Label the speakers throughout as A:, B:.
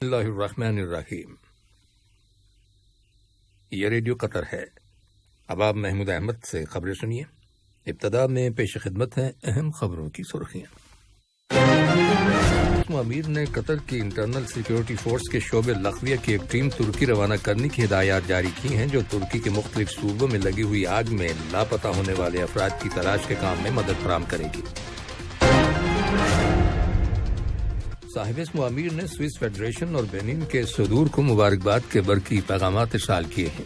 A: اللہ الرحمن الرحیم۔ یہ ریڈیو قطر ہے۔ اب آپ محمود احمد سے خبریں سنیے۔ ابتدا میں پیش خدمت ہیں اہم خبروں کی سرخیاں۔ امیر نے قطر کی انٹرنل سیکیورٹی فورس کے شعبے لخویہ کی ایک ٹیم ترکی روانہ کرنے کی ہدایات جاری کی ہیں، جو ترکی کے مختلف صوبوں میں لگی ہوئی آگ میں لاپتہ ہونے والے افراد کی تلاش کے کام میں مدد فراہم کرے گی۔ صاحب اسم امیر نے سوئس فیڈریشن اور بینن کے صدور کو مبارکباد کے برقی پیغامات ارسال کیے ہیں۔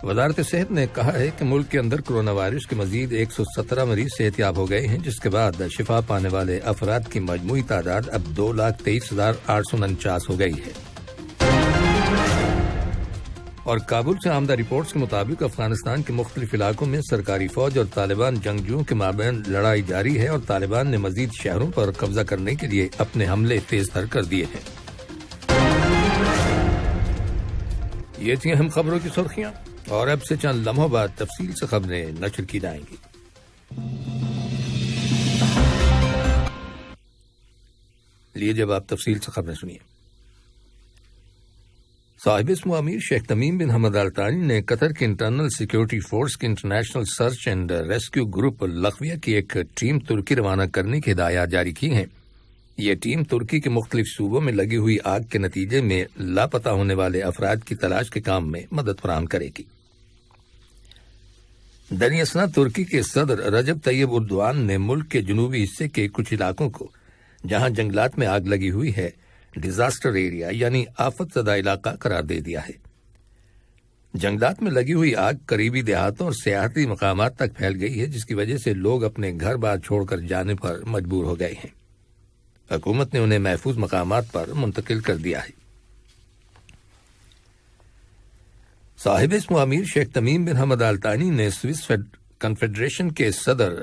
A: وزارت صحت نے کہا ہے کہ ملک کے اندر کرونا وائرس کے مزید 117 مریض صحتیاب ہو گئے ہیں، جس کے بعد شفا پانے والے افراد کی مجموعی تعداد اب 2,23,849 ہو گئی ہے۔ اور کابل سے آمدہ رپورٹس کے مطابق افغانستان کے مختلف علاقوں میں سرکاری فوج اور طالبان جنگجوؤں کے مابین لڑائی جاری ہے، اور طالبان نے مزید شہروں پر قبضہ کرنے کے لیے اپنے حملے تیز تر کر دیے ہیں۔ یہ تھیں اہم خبروں کی سرخیاں، اور اب سے چند لمحوں بعد تفصیل سے خبریں نشر کی جائیں گی۔ لیے جب آپ تفصیل سے خبریں سنیے۔ صاحب اسم امیر شیخ تمیم بن حمد آل ثانی نے قطر کے انٹرنل سیکیورٹی فورس کے international search and rescue group لخویہ کی ایک ٹیم ترکی روانہ کرنے کی ہدایات جاری کی ہیں۔ یہ ٹیم ترکی کے مختلف صوبوں میں لگی ہوئی آگ کے نتیجے میں لاپتہ ہونے والے افراد کی تلاش کے کام میں مدد فراہم کرے گی۔ دریں اثنا ترکی کے صدر رجب طیب اردوان نے ملک کے جنوبی حصے کے کچھ علاقوں کو، جہاں جنگلات میں آگ لگی ہوئی ہے، ڈیزاسٹر ایریا یعنی آفت زدہ علاقہ قرار دے دیا ہے۔ جنگلات میں لگی ہوئی آگ قریبی دیہاتوں اور سیاحتی مقامات تک پھیل گئی ہے، جس کی وجہ سے لوگ اپنے گھر بار چھوڑ کر جانے پر مجبور ہو گئے ہیں۔ حکومت نے انہیں محفوظ مقامات پر منتقل کر دیا ہے۔ صاحب اسم امیر شیخ تمیم بن حمد آل ثانی نے سوئس کنفیڈریشن کے صدر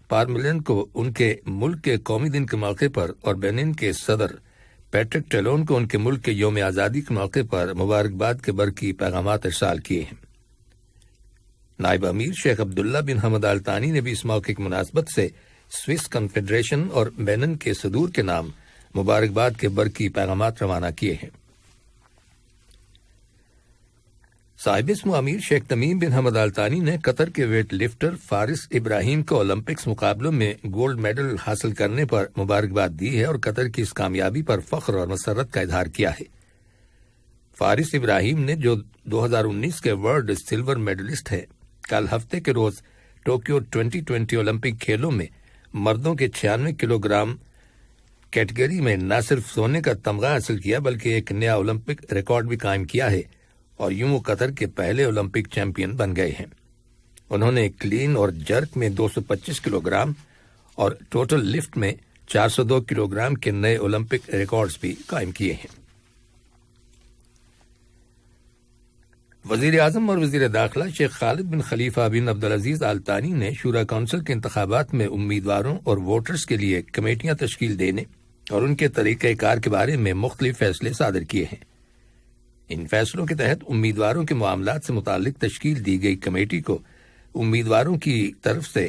A: پارملن کو ان کے ملک کے قومی دن کے موقع پر اور بینن کے صدر پیٹرک ٹیلون کو ان کے ملک کے یوم آزادی کے موقع پر مبارکباد کے برقی پیغامات ارسال کیے ہیں۔ نائب امیر شیخ عبداللہ بن حمد آل ثانی نے بھی اس موقع کی مناسبت سے سوئس کنفیڈریشن اور بینن کے صدور کے نام مبارکباد کے برقی پیغامات روانہ کیے ہیں۔ صاحب اسم امیر شیخ تمیم بن حمد آل ثانی نے قطر کے ویٹ لفٹر فارس ابراہیم کو اولمپکس مقابلوں میں گولڈ میڈل حاصل کرنے پر مبارکباد دی ہے، اور قطر کی اس کامیابی پر فخر اور مسرت کا اظہار کیا ہے۔ فارس ابراہیم نے، جو 2019 کے ورلڈ سلور میڈلسٹ ہے، کل ہفتے کے روز ٹوکیو 2020 اولمپک کھیلوں میں مردوں کے 96 کلو گرام کیٹیگری میں نہ صرف سونے کا تمغہ حاصل کیا، بلکہ ایک نیا اولمپک ریکارڈ بھی قائم کیا ہے، اور یوں وہ قطر کے پہلے اولمپک چیمپئن بن گئے ہیں۔ انہوں نے کلین اور جرک میں 225 کلو گرام اور ٹوٹل لفٹ میں 402 کلو گرام کے نئے اولمپک ریکارڈز بھی قائم کیے ہیں۔ وزیر اعظم اور وزیر داخلہ شیخ خالد بن خلیفہ بن عبدالعزیز آل ثانی نے شورا کونسل کے انتخابات میں امیدواروں اور ووٹرز کے لیے کمیٹیاں تشکیل دینے اور ان کے طریقہ کار کے بارے میں مختلف فیصلے صادر کیے ہیں۔ ان فیصلوں کے تحت امیدواروں کے معاملات سے متعلق تشکیل دی گئی کمیٹی کو امیدواروں کی طرف سے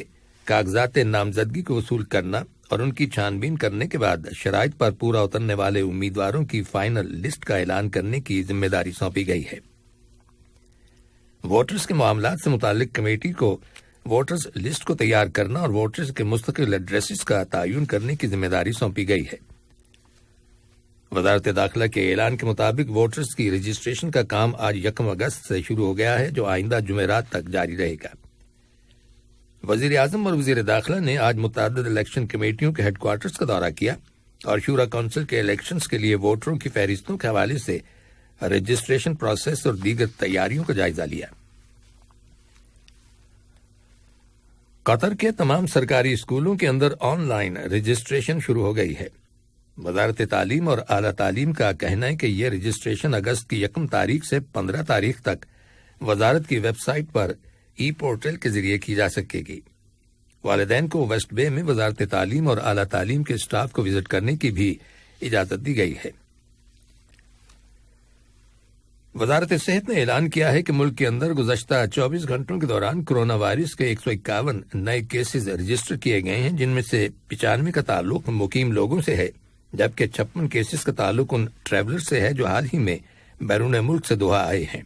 A: کاغذات نامزدگی کو وصول کرنا اور ان کی چھان بین کرنے کے بعد شرائط پر پورا اترنے والے امیدواروں کی فائنل لسٹ کا اعلان کرنے کی ذمہ داری سونپی گئی ہے۔ ووٹرز کے معاملات سے متعلق کمیٹی کو ووٹرز لسٹ کو تیار کرنا اور ووٹرز کے مستقل ایڈریسز کا تعین کرنے کی ذمہ داری سونپی گئی ہے۔ وزارت داخلہ کے اعلان کے مطابق ووٹرز کی رجسٹریشن کا کام آج 1 اگست سے شروع ہو گیا ہے، جو آئندہ جمعرات تک جاری رہے گا۔ وزیر اعظم اور وزیر داخلہ نے آج متعدد الیکشن کمیٹیوں کے ہیڈ کوارٹرز کا دورہ کیا اور شورا کونسل کے الیکشنز کے لیے ووٹروں کی فہرستوں کے حوالے سے رجسٹریشن پروسیس اور دیگر تیاریوں کا جائزہ لیا۔ قطر کے تمام سرکاری اسکولوں کے اندر آن لائن رجسٹریشن شروع ہو گئی ہے۔ وزارت تعلیم اور اعلیٰ تعلیم کا کہنا ہے کہ یہ رجسٹریشن اگست کی 1 تاریخ سے 15 تاریخ تک وزارت کی ویب سائٹ پر ای پورٹل کے ذریعے کی جا سکے گی۔ والدین کو ویسٹ بے میں وزارت تعلیم اور اعلیٰ تعلیم کے اسٹاف کو وزٹ کرنے کی بھی اجازت دی گئی ہے۔ وزارت صحت نے اعلان کیا ہے کہ ملک کے اندر گزشتہ 24 گھنٹوں کے دوران کرونا وائرس کے 151 نئے کیسز رجسٹر کیے گئے ہیں، جن میں سے 95 کا تعلق مقیم لوگوں سے ہے جبکہ 56 کیسز کا تعلق ان ٹریولر سے ہے جو حال ہی میں بیرون ملک سے دوحہ آئے ہیں۔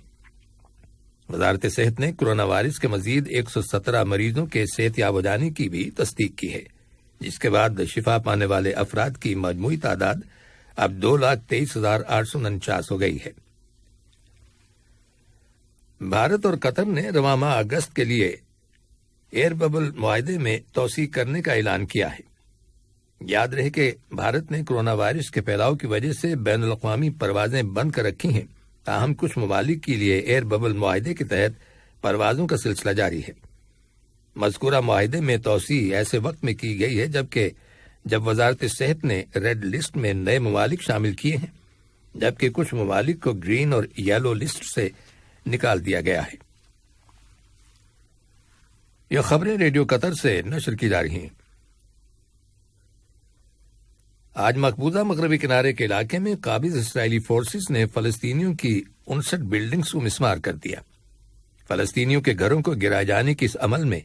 A: وزارت صحت نے کرونا وائرس کے مزید 117 مریضوں کے صحت یاب ہو جانے کی بھی تصدیق کی ہے، جس کے بعد شفا پانے والے افراد کی مجموعی تعداد اب 2,23,849 ہو گئی ہے۔ بھارت اور قطر نے رواں ماہ اگست کے لیے ایئر ببل معاہدے میں توسیع کرنے کا اعلان کیا ہے۔ یاد رہے کہ بھارت نے کرونا وائرس کے پھیلاؤ کی وجہ سے بین الاقوامی پروازیں بند کر رکھی ہیں، تاہم کچھ ممالک کے لیے ایئر ببل معاہدے کے تحت پروازوں کا سلسلہ جاری ہے۔ مذکورہ معاہدے میں توسیع ایسے وقت میں کی گئی ہے جب وزارت صحت نے ریڈ لسٹ میں نئے ممالک شامل کیے ہیں، جبکہ کچھ ممالک کو گرین اور یلو لسٹ سے نکال دیا گیا ہے۔ یہ خبریں ریڈیو قطر سے نشر کی جا رہی ہیں۔ آج مقبوضہ مغربی کنارے کے علاقے میں قابض اسرائیلی فورسز نے فلسطینیوں کی 59 بلڈنگز کو مسمار کر دیا۔ فلسطینیوں کے گھروں کو گرائے جانے کی اس عمل میں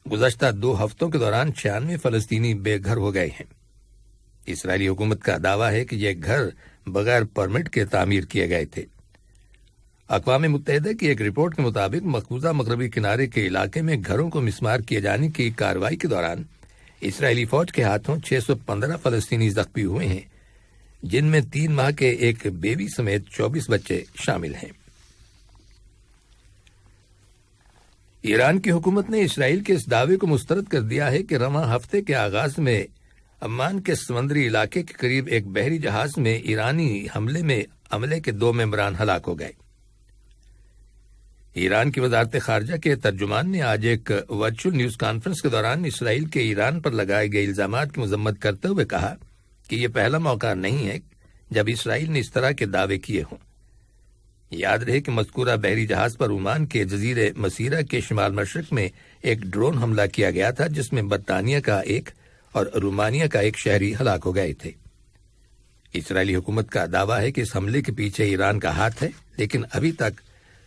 A: گزشتہ 2 ہفتوں کے دوران 96 فلسطینی بے گھر ہو گئے ہیں۔ اسرائیلی حکومت کا دعویٰ ہے کہ یہ گھر بغیر پرمٹ کے تعمیر کیے گئے تھے۔ اقوام متحدہ کی ایک رپورٹ کے مطابق مقبوضہ مغربی کنارے کے علاقے میں گھروں کو مسمار کیے جانے کی کارروائی کے دوران اسرائیلی فوج کے ہاتھوں 615 فلسطینی زخمی ہوئے ہیں، جن میں 3 ماہ کے ایک بیوی سمیت 24 بچے شامل ہیں۔ ایران کی حکومت نے اسرائیل کے اس دعوے کو مسترد کر دیا ہے کہ رواں ہفتے کے آغاز میں عمان کے سمندری علاقے کے قریب ایک بحری جہاز میں ایرانی حملے میں عملے کے 2 ممبران ہلاک ہو گئے۔ ایران کی وزارت خارجہ کے ترجمان نے آج ایک ورچوئل نیوز کانفرنس کے دوران اسرائیل کے ایران پر لگائے گئے الزامات کی مذمت کرتے ہوئے کہا کہ یہ پہلا موقع نہیں ہے جب اسرائیل نے اس طرح کے دعوے کیے ہوں۔ یاد رہے کہ مذکورہ بحری جہاز پر عمان کے جزیرے مسیرہ کے شمال مشرق میں ایک ڈرون حملہ کیا گیا تھا، جس میں برطانیہ کا ایک اور رومانیہ کا ایک شہری ہلاک ہو گئے تھے۔ اسرائیلی حکومت کا دعویٰ ہے کہ اس حملے کے پیچھے ایران کا ہاتھ ہے، لیکن ابھی تک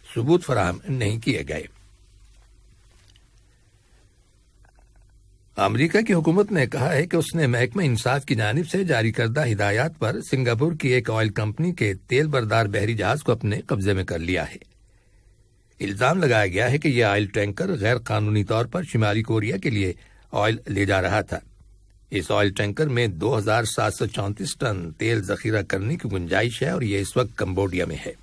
A: ثبوت فراہم نہیں کیے گئے۔ امریکہ کی حکومت نے کہا ہے کہ اس نے محکمہ انصاف کی جانب سے جاری کردہ ہدایات پر سنگاپور کی ایک آئل کمپنی کے تیل بردار بحری جہاز کو اپنے قبضے میں کر لیا ہے۔ الزام لگایا گیا ہے کہ یہ آئل ٹینکر غیر قانونی طور پر شمالی کوریا کے لیے آئل لے جا رہا تھا۔ اس آئل ٹینکر میں 2734 ٹن تیل ذخیرہ کرنے کی گنجائش ہے اور یہ اس وقت کمبوڈیا میں ہے۔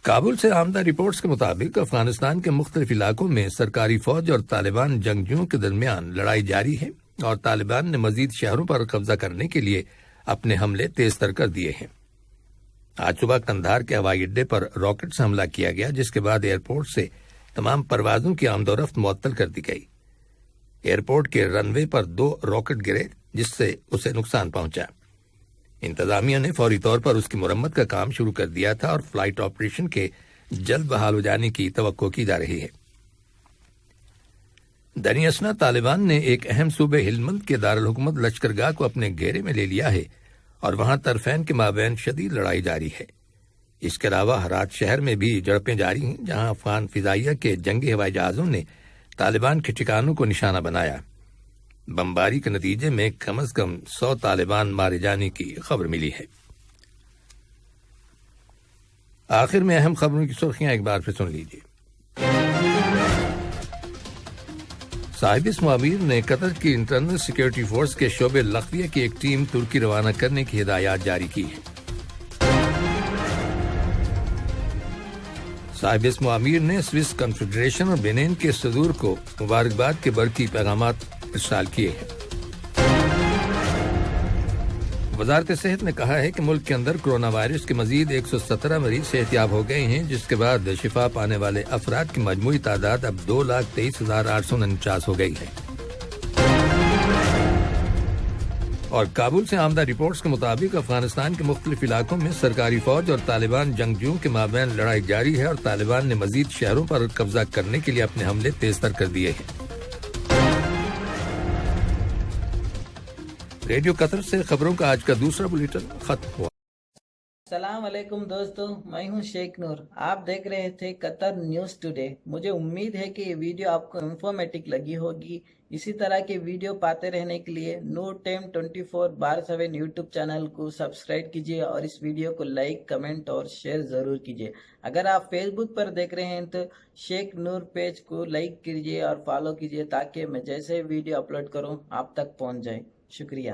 A: کابل سے آمدہ رپورٹس کے مطابق افغانستان کے مختلف علاقوں میں سرکاری فوج اور طالبان جنگجوؤں کے درمیان لڑائی جاری ہے اور طالبان نے مزید شہروں پر قبضہ کرنے کے لیے اپنے حملے تیز تر کر دیے ہیں۔ آج صبح قندھار کے ہوائی اڈے پر راکٹ سے حملہ کیا گیا، جس کے بعد ایئرپورٹ سے تمام پروازوں کی آمد و رفت معطل کر دی گئی۔ ایئرپورٹ کے رن وے پر 2 راکٹ گرے، جس سے اسے نقصان پہنچا۔ انتظامیہ نے فوری طور پر اس کی مرمت کا کام شروع کر دیا تھا اور فلائٹ آپریشن کے جلد بحال ہو جانے کی توقع کی جا رہی ہے۔ دریں اثنا طالبان نے ایک اہم صوبے ہلمند کے دارالحکومت لشکرگاہ کو اپنے گھیرے میں لے لیا ہے اور وہاں طرفین کے مابین شدید لڑائی جاری ہے۔ اس کے علاوہ ہرات شہر میں بھی جھڑپیں جاری ہیں، جہاں افغان فضائیہ کے جنگی ہوائی جہازوں نے طالبان کے ٹھکانوں کو نشانہ بنایا۔ بمباری کے نتیجے میں کم از کم 100 طالبان مارے جانے کی خبر ملی ہے۔ آخر میں اہم خبروں کی سرخیاں ایک بار پھر سن لیجیے۔ صاحب اسم امیر نے قطر کی انٹرنل سیکیورٹی فورس کے شعبے لخویہ کی ایک ٹیم ترکی روانہ کرنے کی ہدایات جاری کی ہے۔ صاحب اسم امیر نے سوئس کنفیڈریشن اور بینین کے صدور کو مبارکباد کے برقی پیغامات ارسال کیے ہیں۔ وزارت صحت نے کہا ہے کہ ملک کے اندر کرونا وائرس کے مزید 117 مریض صحت یاب ہو گئے ہیں، جس کے بعد شفا پانے والے افراد کی مجموعی تعداد اب 2,23,849 ہو گئی ہے۔ اور کابل سے آمدہ رپورٹس کے مطابق افغانستان کے مختلف علاقوں میں سرکاری فوج اور طالبان جنگجوؤں کے مابین لڑائی جاری ہے اور طالبان نے مزید شہروں پر قبضہ کرنے کے لیے اپنے حملے تیز تر کر دیے ہیں۔ ریڈیو قطر سے خبروں کا آج کا دوسرا بلیٹن ختم ہوا۔
B: السلام علیکم دوستو، میں ہوں شیخ نور۔ آپ دیکھ رہے تھے قطر نیوز ٹوڈے۔ مجھے امید ہے کہ یہ ویڈیو آپ کو انفارمیٹک لگی ہوگی۔ اسی طرح کے ویڈیو پاتے رہنے کے لیے نور ٹائم 24/7 یوٹیوب چینل کو سبسکرائب کیجیے اور اس ویڈیو کو لائک، کمنٹ اور شیئر ضرور کیجیے۔ اگر آپ فیس بک پر دیکھ رہے ہیں تو شیخ نور پیج کو لائک کیجیے اور فالو کیجیے تاکہ میں جیسے ویڈیو اپلوڈ کروں آپ تک پہنچ جائے۔ شکریہ۔